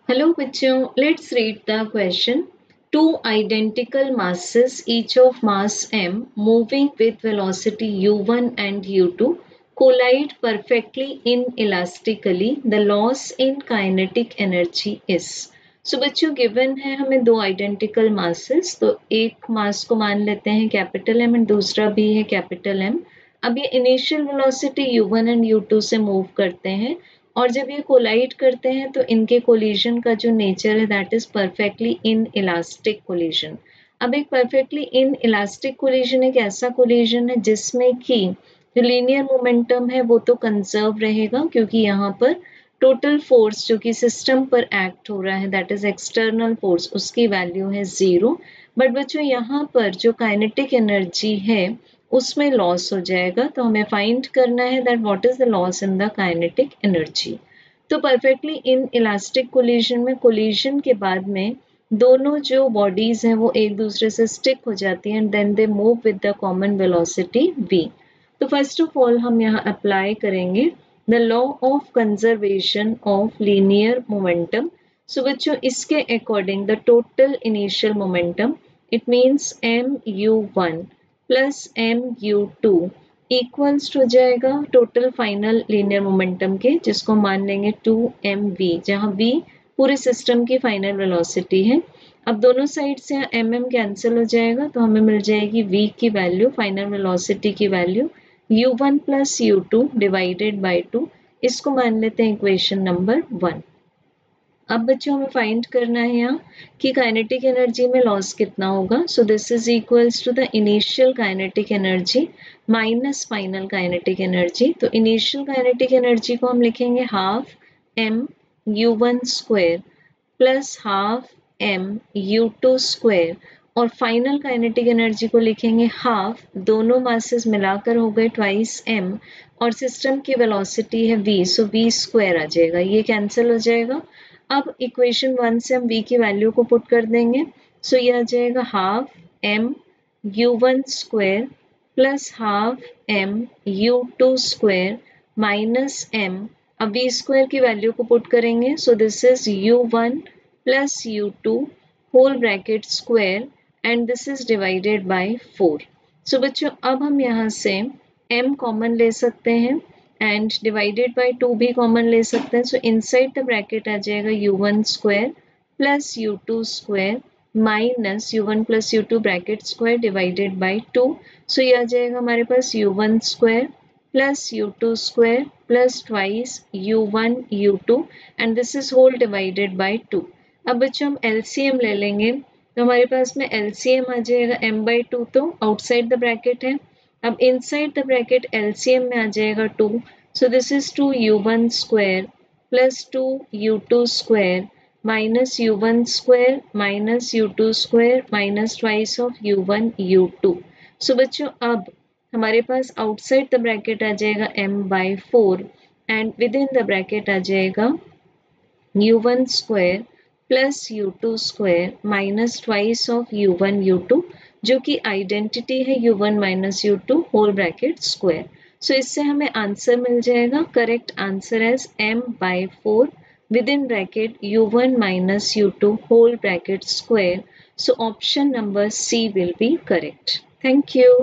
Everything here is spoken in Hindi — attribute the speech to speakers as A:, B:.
A: Hello bachcho, let's read the question. Two identical masses, each of mass m, moving with velocity u1 and u2, collide perfectly inelastically. The loss in kinetic energy is. So बच्चों given है हमें दो identical masses, तो एक mass को मान लेते हैं capital M और दूसरा भी है capital M. अब ये initial velocity u1 and u2 से move करते हैं और जब ये कोलाइड करते हैं तो इनके कोलिजन का जो नेचर है that is perfectly in elastic collision. अब एक परफेक्टली इन इलास्टिक कोलिजन एक ऐसा कोलिजन है जिसमें कि जो लीनियर मोमेंटम है वो तो कंजर्व रहेगा क्योंकि यहाँ पर टोटल फोर्स जो कि सिस्टम पर एक्ट हो रहा है दैट इज एक्सटर्नल फोर्स उसकी वैल्यू है 0. बट बच्चों यहाँ पर जो काइनेटिक एनर्जी है उसमें लॉस हो जाएगा तो हमें फाइंड करना है that what is the loss in the kinetic energy. तो परफेक्टली इन इलास्टिक कोलिजन में कोलिजन के बाद में दोनों जो बॉडीज हैं वो एक दूसरे से स्टिक हो जाती हैं and then they move with the common velocity v. तो फर्स्ट ऑफ ऑल हम यहाँ अप्लाई करेंगे the law of conservation of linear momentum. So बच्चों इसके according the total initial momentum it means mu1 plus mu2 equals हो जाएगा टोटल फाइनल लीनियर मोमेंटम के जिसको मान लेंगे 2mv जहाँ v पूरे सिस्टम की फाइनल वेलोसिटी है. अब दोनों साइड से mm कैंसिल हो जाएगा तो हमें मिल जाएगी v की वैल्यू फाइनल वेलोसिटी की value u1 plus u2 divided by 2. इसको मान लेते हैं इक्वेशन नंबर 1. अब बच्चों हमें फाइंड करना है यहाँ कि काइनेटिक एनर्जी में लॉस कितना होगा. So this is equals to the initial kinetic energy minus final kinetic energy. तो इनिशियल काइनेटिक एनर्जी को हम लिखेंगे half m u1 square plus half m u2 square और फाइनल काइनेटिक एनर्जी को लिखेंगे हाफ दोनों मासेस मिलाकर हो गए ट्वाइस m और सिस्टम की वेलोसिटी है v सो v स्क्वायर आ जाएगा. ये कैंसिल हो जाएगा. अब इक्वेशन 1 से हम v की वैल्यू को पुट कर देंगे. सो ये आ जाएगा half m u1 square plus half m u2 square minus m. अब v स्क्वायर की वैल्यू को पुट करेंगे. So this is u1 plus u2 whole bracket square and this is divided by 4. So बच्चों अब हम यहाँ से m कॉमन ले सकते हैं एंड डिवाइडेड बाय 2 भी कॉमन ले सकते हैं. सो इनसाइड द ब्रैकेट आ जाएगा u1 square plus u2 square minus u1 plus u2 bracket square divided by 2. So ये आ जाएगा हमारे पास u1 square plus u2 square plus twice u1 u2 and this is whole divided by 2. अब बच्चों हम LCM ले लेंगे तो हमारे पास में LCM आ जाएगा m/2 तो आउटसाइड द ब्रैकेट है. अब इनसाइड द ब्रैकेट LCM में आ जाएगा 2. So this is 2u1 square plus 2u2 square minus u1 square minus u2 square minus twice of u1 u2. So बच्चों अब हमारे पास आउटसाइड द ब्रैकेट आ जाएगा m/4 and within the bracket आ जाएगा u1 square plus u2 square minus twice of u1 u2 जो कि आइडेंटिटी है u1 minus u2 whole bracket square. So इससे हमें आंसर मिल जाएगा. Correct answer as m/4 within bracket u1 minus u2 whole bracket square. So option number C will be correct. Thank you.